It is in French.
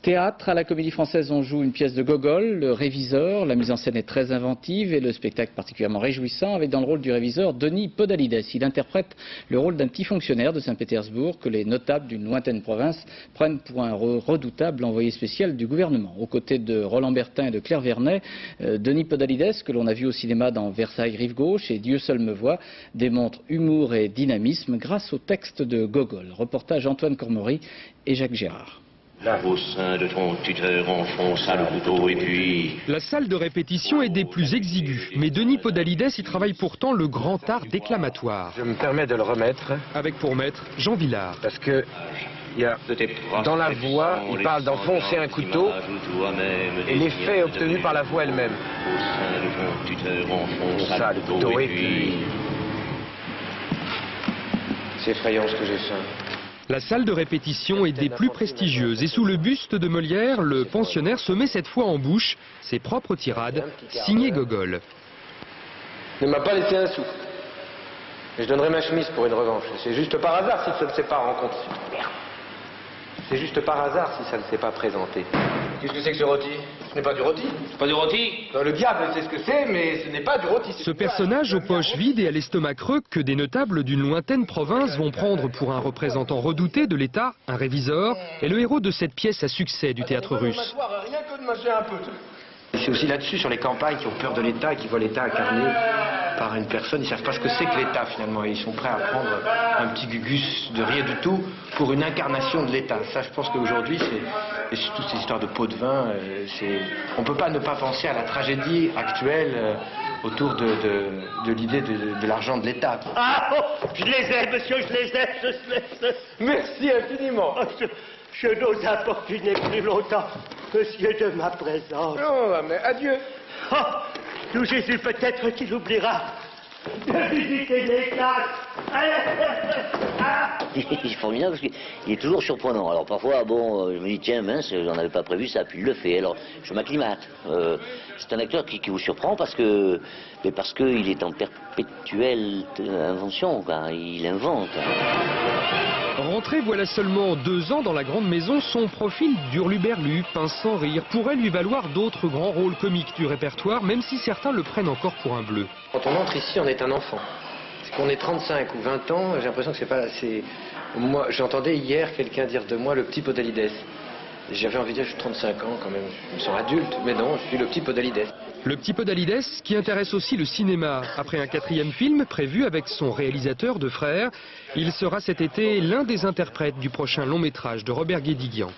Théâtre, à la Comédie Française, on joue une pièce de Gogol, le réviseur. La mise en scène est très inventive et le spectacle particulièrement réjouissant, avec dans le rôle du réviseur Denis Podalides. Il interprète le rôle d'un petit fonctionnaire de Saint-Pétersbourg que les notables d'une lointaine province prennent pour un redoutable envoyé spécial du gouvernement. Aux côtés de Roland Bertin et de Claire Vernet, Denis Podalides, que l'on a vu au cinéma dans Versailles Rive Gauche et Dieu seul me voit, démontre humour et dynamisme grâce au texte de Gogol. Reportage Antoine Cormory et Jacques Gérard. Là, au sein de ton tuteur enfonça le couteau et puis... La salle de répétition est des plus exiguës, mais Denis Podalides y travaille pourtant le grand art déclamatoire. Je me permets de le remettre. Avec pour maître Jean Villard. Parce que dans la voix, il parle d'enfoncer un couteau et l'effet obtenu par la voix elle-même. Au sein de ton tuteur enfonça le couteau et puis... C'est effrayant ce que j'ai fait. La salle de répétition est des plus prestigieuses et sous le buste de Molière, le pensionnaire se met cette fois en bouche ses propres tirades, signées Gogol. Ne m'a pas laissé un sou. Et je donnerai ma chemise pour une revanche. C'est juste par hasard si ça ne s'est pas rencontré. C'est juste par hasard si ça ne s'est pas présenté. Qu'est-ce que c'est que ce rôti? Ce n'est pas du rôti. C'est pas du rôti? Le diable sait ce que c'est, mais ce n'est pas du rôti. Ce personnage aux poches vides et à l'estomac creux que des notables d'une lointaine province vont prendre pour un représentant redouté de l'État, un réviseur, est le héros de cette pièce à succès du théâtre russe. Rien que de mâcher un peu. C'est aussi là-dessus, sur les campagnes, qui ont peur de l'État et qui voient l'État incarné par une personne. Ils ne savent pas ce que c'est que l'État, finalement. Et ils sont prêts à prendre un petit gugus de rien du tout pour une incarnation de l'État. Ça, je pense qu'aujourd'hui, et surtout ces histoires de pots de vin, on ne peut pas ne pas penser à la tragédie actuelle autour de l'idée de l'argent de l'État. Ah, oh, je les ai, monsieur, je les ai. Merci infiniment. Je n'ose importuner plus longtemps, monsieur, de ma présence. Non, mais adieu. Oh, nous, Jésus, peut-être qu'il oubliera de visiter les classes. Il est formidable parce qu'il est toujours surprenant. Alors parfois, bon, je me dis, tiens, mince, j'en avais pas prévu ça, puis il le fait. Alors je m'acclimate. C'est un acteur qui vous surprend parce qu'il est en perpétuelle invention, quoi. Il invente. Rentré voilà seulement 2 ans dans la grande maison, son profil d'hurluberlu, pince sans rire, pourrait lui valoir d'autres grands rôles comiques du répertoire, même si certains le prennent encore pour un bleu. Quand on entre ici, on est un enfant. Qu'on ait 35 ou 20 ans, j'ai l'impression que c'est pas assez. Moi, j'entendais hier quelqu'un dire de moi le petit Podalides. J'avais envie de dire, je suis 35 ans quand même, je me sens adulte, mais non, je suis le petit Podalides. Le petit Podalides qui intéresse aussi le cinéma. Après un 4e film prévu avec son réalisateur de frères, il sera cet été l'un des interprètes du prochain long métrage de Robert Guédiguian.